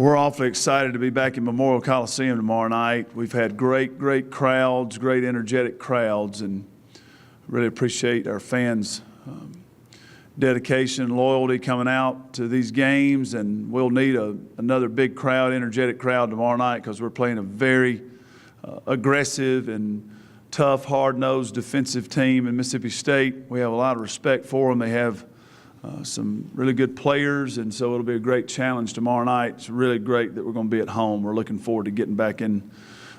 We're awfully excited to be back in Memorial Coliseum tomorrow night. We've had great crowds, great energetic crowds, and really appreciate our fans' dedication and loyalty coming out to these games. And we'll need another big crowd, energetic crowd tomorrow night, because we're playing a very aggressive and tough, hard-nosed defensive team in Mississippi State. We have a lot of respect for them. They have some really good players, and so it'll be a great challenge tomorrow night. It's really great that we're going to be at home. We're looking forward to getting back in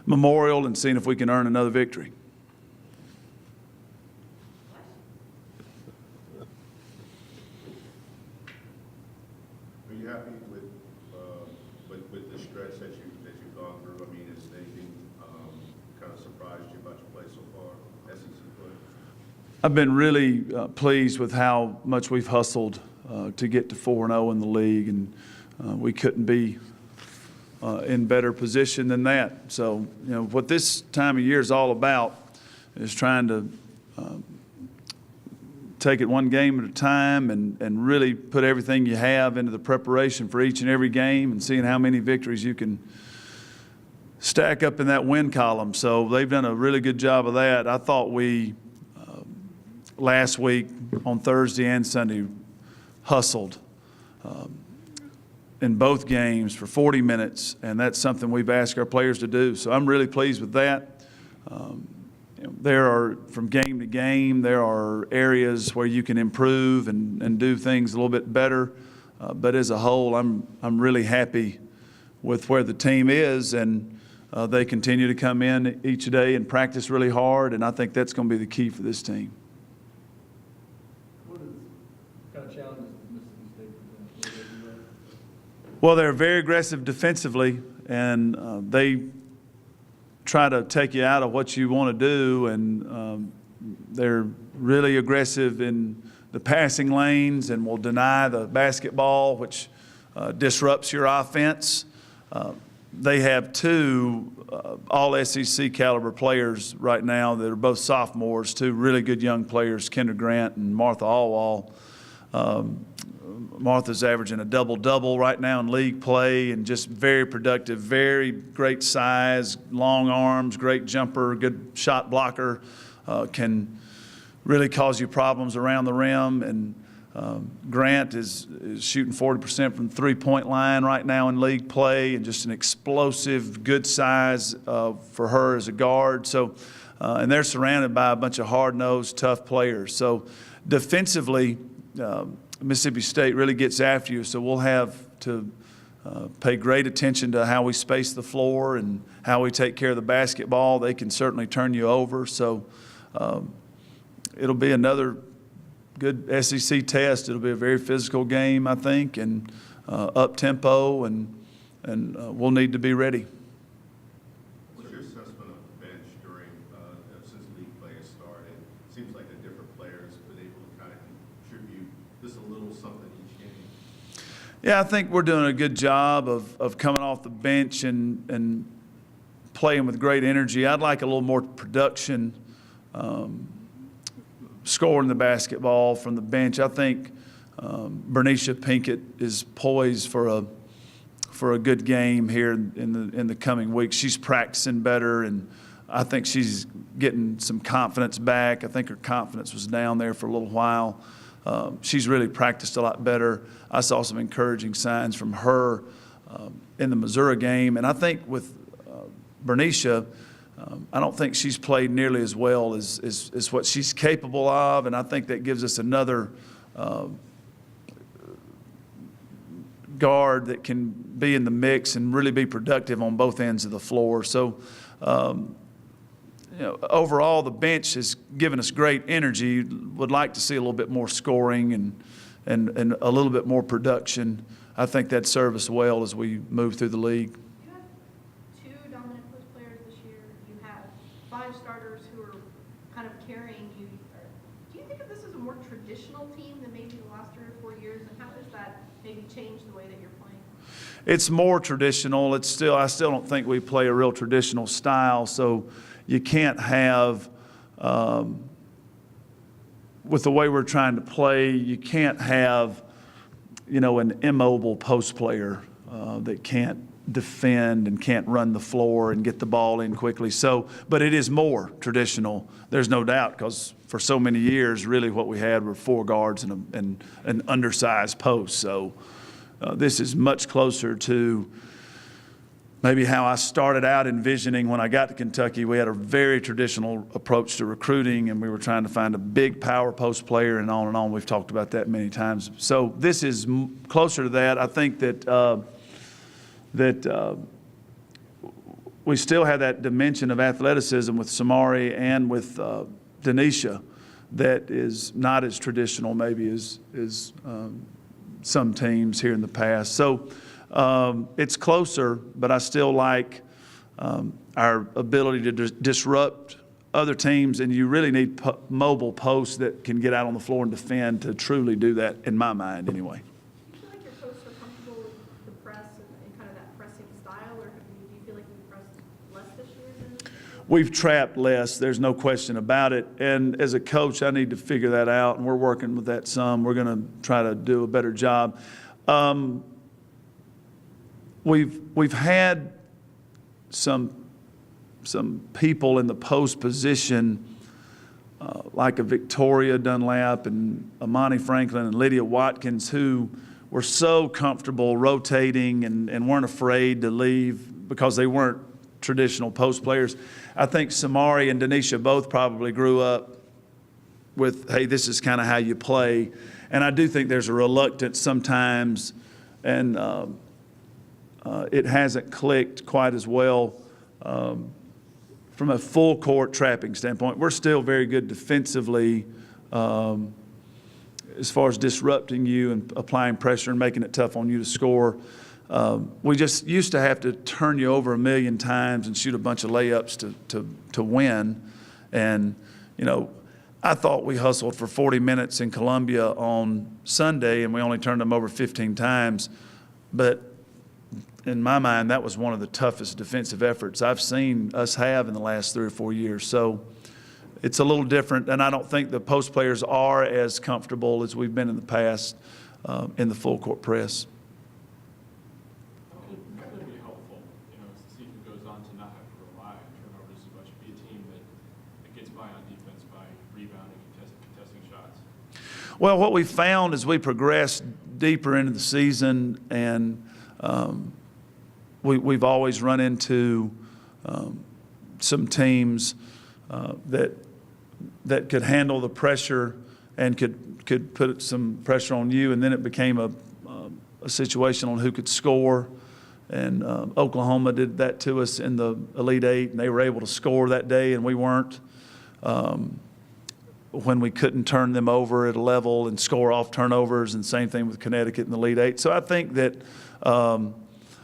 Memorial and seeing if we can earn another victory. Are you happy with the stretch that you've gone through? I mean, has anything kind of surprised you about your play so far, SEC play? I've been really pleased with how much we've hustled to get to 4-0 in the league, and we couldn't be in better position than that. So, you know, what this time of year is all about is trying to take it one game at a time and really put everything you have into the preparation for each and every game and seeing how many victories you can stack up in that win column. So they've done a really good job of that. I thought we last week on Thursday and Sunday hustled in both games for 40 minutes, and that's something we've asked our players to do. So I'm really pleased with that. You know, there are, from game to game, there are areas where you can improve and do things a little bit better. But as a whole, I'm really happy with where the team is, and they continue to come in each day and practice really hard, and I think that's going to be the key for this team. Well, they're very aggressive defensively, and they try to take you out of what you want to do, and they're really aggressive in the passing lanes and will deny the basketball, which disrupts your offense. They have two all-SEC caliber players right now that are both sophomores, two really good young players, Kendra Grant and Martha Alwall. Martha's averaging a double-double right now in league play, and just very productive, very great size, long arms, great jumper, good shot blocker, can really cause you problems around the rim. And Grant is shooting 40% from the three-point line right now in league play, and just an explosive, good size for her as a guard. So, and they're surrounded by a bunch of hard-nosed, tough players. So defensively, Mississippi State really gets after you, so we'll have to pay great attention to how we space the floor and how we take care of the basketball. They can certainly turn you over, so it'll be another good SEC test. It'll be a very physical game, I think, and up-tempo, and we'll need to be ready. What's your assessment of the bench during since league play has started? It seems like the different players have been able to kind of contribute just a little something each game. Yeah, I think we're doing a good job of coming off the bench and playing with great energy. I'd like a little more production, scoring the basketball from the bench. I think Bernicia Pinkett is poised for a good game here in the coming weeks. She's practicing better, and I think she's getting some confidence back. I think her confidence was down there for a little while. She's really practiced a lot better. I saw some encouraging signs from her in the Missouri game, and I think with Bernicia, I don't think she's played nearly as well as what she's capable of, and I think that gives us another guard that can be in the mix and really be productive on both ends of the floor. So, you know, overall, the bench has given us great energy. Would like to see a little bit more scoring and a little bit more production. I think that'd serve us well as we move through the league. You have two dominant post players this year. You have 5 starters who are kind of carrying you. Do you think of this as a more traditional team than maybe the last 3 or 4 years? And how does that maybe change the way that you're playing? It's more traditional. I still don't think we play a real traditional style. So you can't have, with the way we're trying to play, you can't have, you know, an immobile post player. that can't defend and can't run the floor and get the ball in quickly. So, but it is more traditional. There's no doubt, because for so many years, really what we had were 4 guards and an undersized post. So this is much closer to maybe how I started out envisioning when I got to Kentucky. We had a very traditional approach to recruiting, and we were trying to find a big power post player, and on and on. We've talked about that many times. So this is closer to that. I think that we still have that dimension of athleticism with Samari and with Denisha that is not as traditional maybe as some teams here in the past. So it's closer, but I still like our ability to disrupt other teams, and you really need mobile posts that can get out on the floor and defend to truly do that, in my mind anyway. Do you feel like your posts are comfortable with the press and kind of that pressing style, or do you feel like you pressed less this year than this year? We've trapped less, there's no question about it. And as a coach, I need to figure that out, and we're working with that some. We're going to try to do a better job. We've had some people in the post position, like a Victoria Dunlap and Amani Franklin and Lydia Watkins, who were so comfortable rotating and weren't afraid to leave because they weren't traditional post players. I think Samari and Denisha both probably grew up with, hey, this is kind of how you play. And I do think there's a reluctance sometimes, and it hasn't clicked quite as well from a full court trapping standpoint. We're still very good defensively as far as disrupting you and applying pressure and making it tough on you to score. We just used to have to turn you over 1,000,000 times and shoot a bunch of layups to win. And, you know, I thought we hustled for 40 minutes in Columbia on Sunday, and we only turned them over 15 times. But in my mind, that was one of the toughest defensive efforts I've seen us have in the last 3 or 4 years. So it's a little different, and I don't think the post players are as comfortable as we've been in the past in the full court press. That would be helpful, as the season goes on, to not have to rely on turnovers as much, be a team that gets by on defense by rebounding and contesting shots. Well, what we found as we progressed deeper into the season, and we've always run into some teams that could handle the pressure and could put some pressure on you, and then it became a situation on who could score. And Oklahoma did that to us in the Elite Eight, and they were able to score that day, and we weren't. When we couldn't turn them over at a level and score off turnovers, and same thing with Connecticut in the Elite Eight. So I think that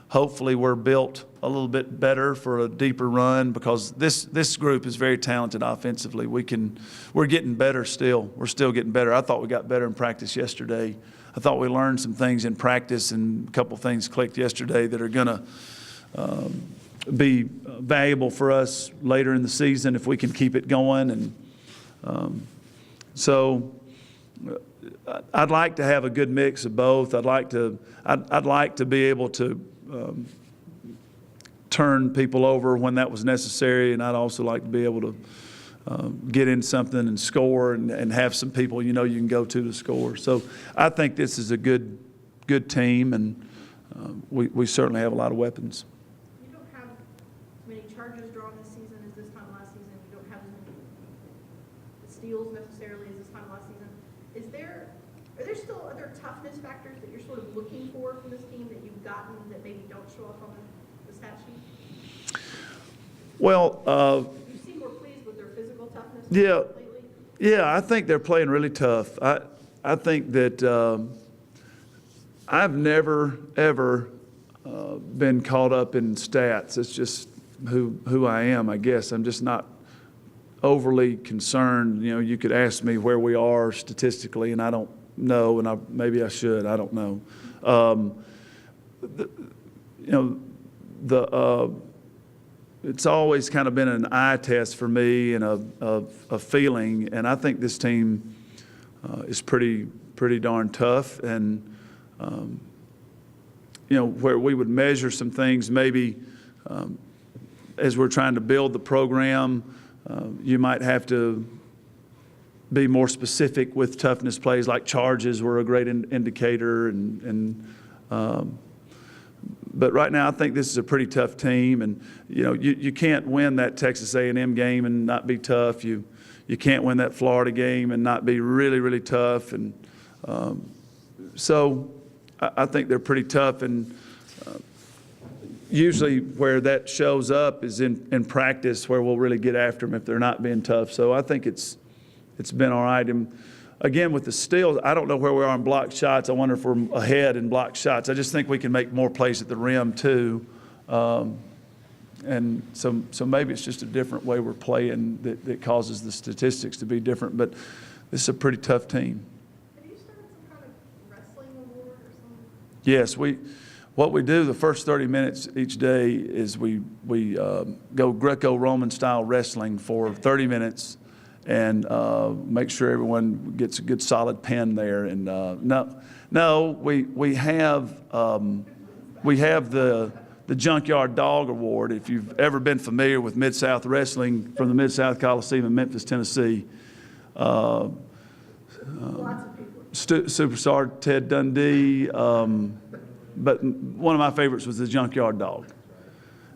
hopefully we're built a little bit better for a deeper run, because this group is very talented offensively. We're getting better still. We're still getting better. I thought we got better in practice yesterday. I thought we learned some things in practice, and a couple things clicked yesterday that are going to be valuable for us later in the season if we can keep it going. And so I'd like to have a good mix of both. I'd like to be able to turn people over when that was necessary, and I'd also like to be able to get in something and score and have some people you can go to score. So I think this is a good team, and we certainly have a lot of weapons. You don't have as many charges drawn this season as this time last season. You don't have as many steals necessarily as this time last season. Are there still other toughness factors that you're sort of looking for from this team that you've gotten that maybe don't show up on the stat sheet? Well, You seem more pleased with their physical toughness yeah, lately? yeah, I think they're playing really tough. I think that I've never, ever been caught up in stats. It's just who I am, I guess. I'm just not overly concerned. You could ask me where we are statistically, and I don't know, and maybe I should. I don't know. It's always kind of been an eye test for me and a feeling, and I think this team is pretty darn tough. And where we would measure some things maybe as we're trying to build the program. You might have to be more specific with toughness plays, like charges were a great indicator. But right now, I think this is a pretty tough team, and you can't win that Texas A&M game and not be tough. You can't win that Florida game and not be really, really tough. And so I think they're pretty tough, and usually where that shows up is in practice, where we'll really get after them if they're not being tough. So I think it's been all right. And again, with the steals, I don't know where we are in blocked shots. I wonder if we're ahead in blocked shots. I just think we can make more plays at the rim too. And so maybe it's just a different way we're playing that causes the statistics to be different. But this is a pretty tough team. Have you started some kind of wrestling award or something? Yes, what we do the first 30 minutes each day is we go Greco-Roman style wrestling for 30 minutes and make sure everyone gets a good solid pin there. And we have the Junkyard Dog Award. If you've ever been familiar with Mid-South Wrestling from the Mid-South Coliseum in Memphis, Tennessee, Lots of people. Superstar Ted Dundee, but one of my favorites was the Junkyard Dog.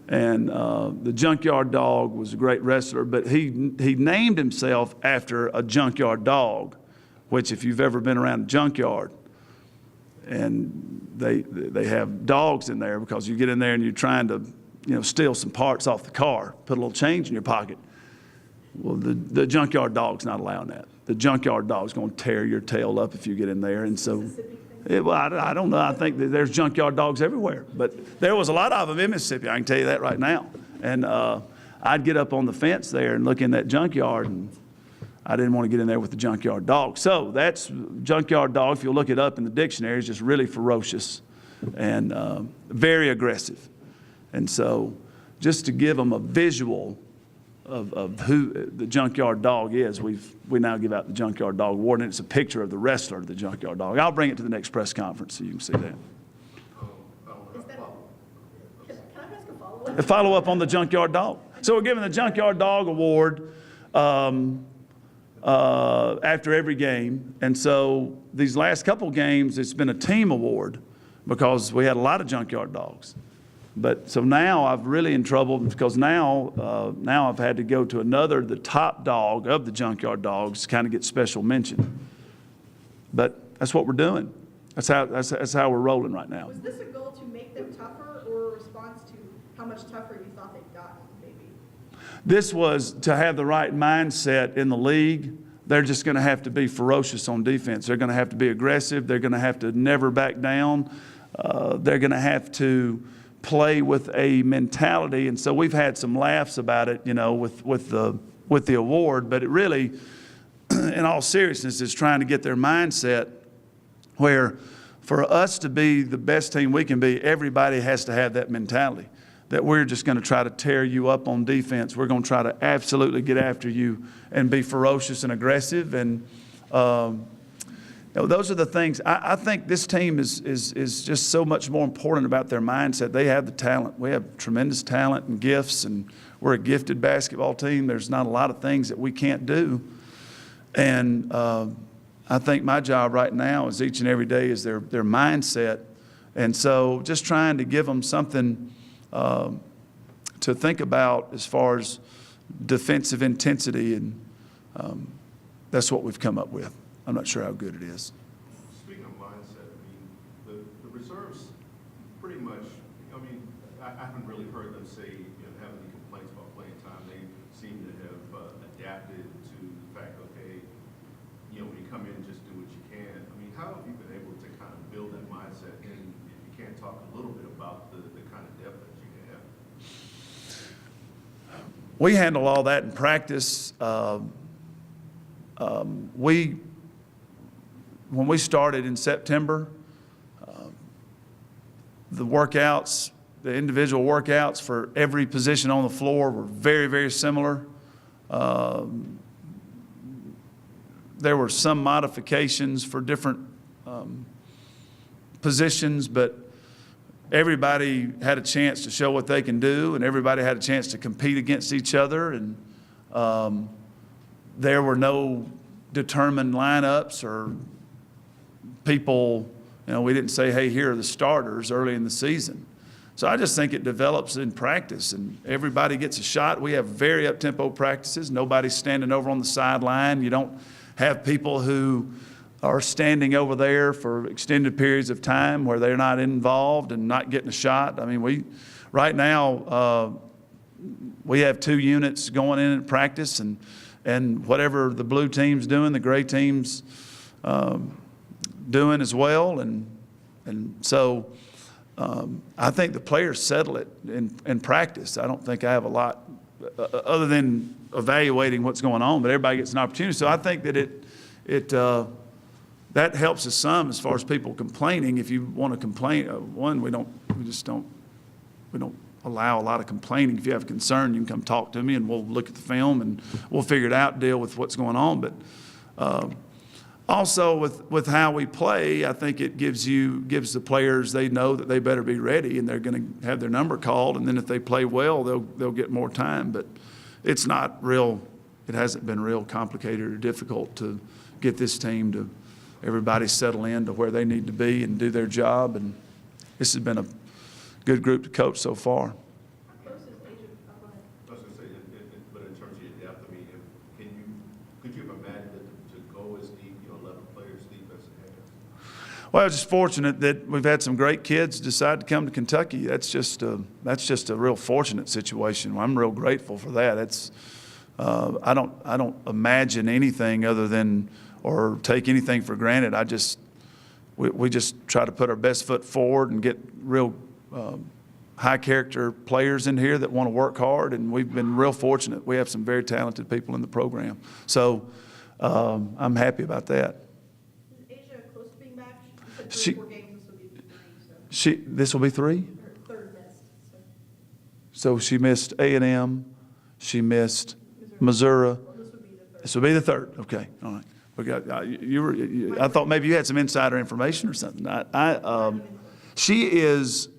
And the Junkyard Dog was a great wrestler, but he named himself after a junkyard dog, which if you've ever been around a junkyard, and they have dogs in there because you get in there and you're trying to steal some parts off the car, put a little change in your pocket. Well, the junkyard dog's not allowing that. The junkyard dog's going to tear your tail up if you get in there. And so, I don't know. I think that there's junkyard dogs everywhere. But there was a lot of them in Mississippi, I can tell you that right now. And I'd get up on the fence there and look in that junkyard, and I didn't want to get in there with the junkyard dog. So that's junkyard dog. If you'll look it up in the dictionary, it's just really ferocious and very aggressive. And so just to give them a visual of who the Junkyard Dog is, we now give out the Junkyard Dog Award, and it's a picture of the wrestler, the Junkyard Dog. I'll bring it to the next press conference so you can see that. Is that, can I ask a follow-up? A follow-up on the Junkyard Dog. So we're giving the Junkyard Dog Award after every game, and so these last couple games, it's been a team award because we had a lot of Junkyard Dogs. But so now I'm really in trouble because now I've had to go to the top dog of the Junkyard Dogs, kind of get special mention. But that's what we're doing. That's how we're rolling right now. Was this a goal to make them tougher or a response to how much tougher you thought they'd gotten, maybe? This was to have the right mindset in the league. They're just going to have to be ferocious on defense. They're going to have to be aggressive. They're going to have to never back down. They're going to have to play with a mentality, and so we've had some laughs about it, with the award. But it really, in all seriousness, is trying to get their mindset where, for us to be the best team we can be, everybody has to have that mentality that we're just going to try to tear you up on defense. We're going to try to absolutely get after you and be ferocious and aggressive. And those are the things. I think this team is just so much more important about their mindset. They have the talent. We have tremendous talent and gifts, and we're a gifted basketball team. There's not a lot of things that we can't do. And I think my job right now is each and every day is their mindset. And so just trying to give them something to think about as far as defensive intensity, and that's what we've come up with. I'm not sure how good it is. Speaking of mindset, I mean, the reserves pretty much, I haven't really heard them say, have any complaints about playing time. They seem to have adapted to the fact, okay, when you come in, just do what you can. I mean, how have you been able to kind of build that mindset? And if you can't talk a little bit about the kind of depth that you have. We handle all that in practice. When we started in September, the workouts, the individual workouts for every position on the floor were very, very similar. There were some modifications for different positions, but everybody had a chance to show what they can do, and everybody had a chance to compete against each other, and there were no determined lineups or people, we didn't say, hey, here are the starters early in the season. So I just think it develops in practice, and everybody gets a shot. We have very up-tempo practices. Nobody's standing over on the sideline. You don't have people who are standing over there for extended periods of time where they're not involved and not getting a shot. I mean, right now, we have 2 units going in at practice, and whatever the blue team's doing, the gray team's doing as well. And so I think the players settle it in practice. I don't think I have a lot other than evaluating what's going on, but everybody gets an opportunity. So I think that that helps us some as far as people complaining. If you want to complain, we don't allow a lot of complaining. If you have a concern, you can come talk to me, and we'll look at the film and we'll figure it out, deal with what's going on. But also with how we play, I think it gives the players, they know that they better be ready, and they're going to have their number called. And then if they play well, they'll get more time. But it's not real. It hasn't been real complicated or difficult to get this team to everybody settle in to where they need to be and do their job. And this has been a good group to coach so far. How close is Asia? Oh, go ahead. I was going to say, but in terms of your depth, I mean, could you have imagined it to go as deep, 11 players deep as it has? Well, it's just fortunate that we've had some great kids decide to come to Kentucky. That's just a real fortunate situation. I'm real grateful for that. I don't imagine anything other than or take anything for granted. We just try to put our best foot forward and get real high character players in here that want to work hard, and we've been real fortunate. We have some very talented people in the program. So I'm happy about that. Is Asia close to being back? You said 3 or 4 games, this will be 3. This will be 3? Her third missed. So she missed A&M, she missed Missouri. Well, this would be the 3rd. This will be the 3rd. Okay, all right. We got, I thought maybe you had some insider information or something. She is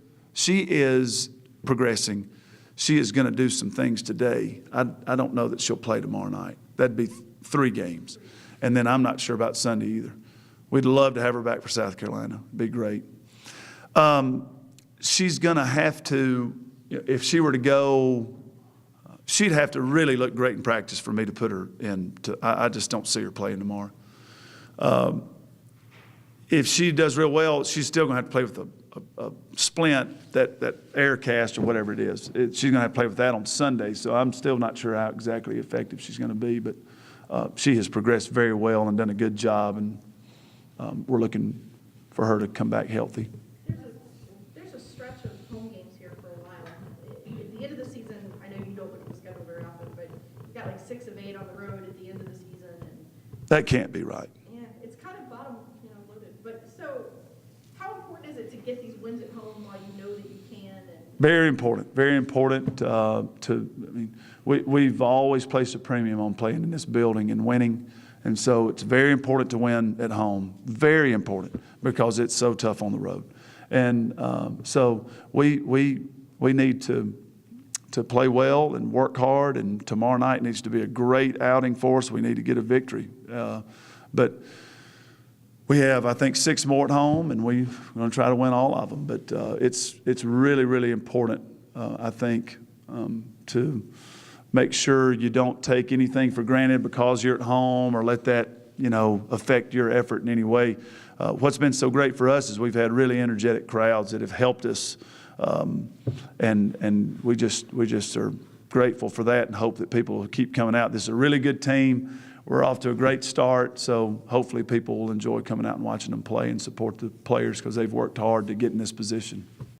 progressing. She is going to do some things today. I don't know that she'll play tomorrow night. That'd be 3 games. And then I'm not sure about Sunday either. We'd love to have her back for South Carolina. It'd be great. She's going to have to, if she were to go, she'd have to really look great in practice for me to put her in. I just don't see her playing tomorrow. If she does real well, she's still going to have to play with a splint, that air cast or whatever it is. She's going to have to play with that on Sunday. So I'm still not sure how exactly effective she's going to be. But she has progressed very well and done a good job. And we're looking for her to come back healthy. There's a stretch of home games here for a while. At the end of the season, I know you don't look at the schedule very often, but you got like 6 of 8 on the road at the end of the season. And That can't be right. yeah, it's kind of bottom loaded. But so how important is it to get these wins at home while you know that you can? And Very important. Very important. We've always placed a premium on playing in this building and winning. And so it's very important to win at home. Very important, because it's so tough on the road. And so we need to play well and work hard. And tomorrow night needs to be a great outing for us. We need to get a victory. But we have, I think, 6 more at home, and we're going to try to win all of them. But it's really, really important, I think, to make sure you don't take anything for granted because you're at home, or let that, affect your effort in any way. What's been so great for us is we've had really energetic crowds that have helped us, and we just are grateful for that and hope that people will keep coming out. This is a really good team. We're off to a great start, so hopefully people will enjoy coming out and watching them play and support the players, because they've worked hard to get in this position.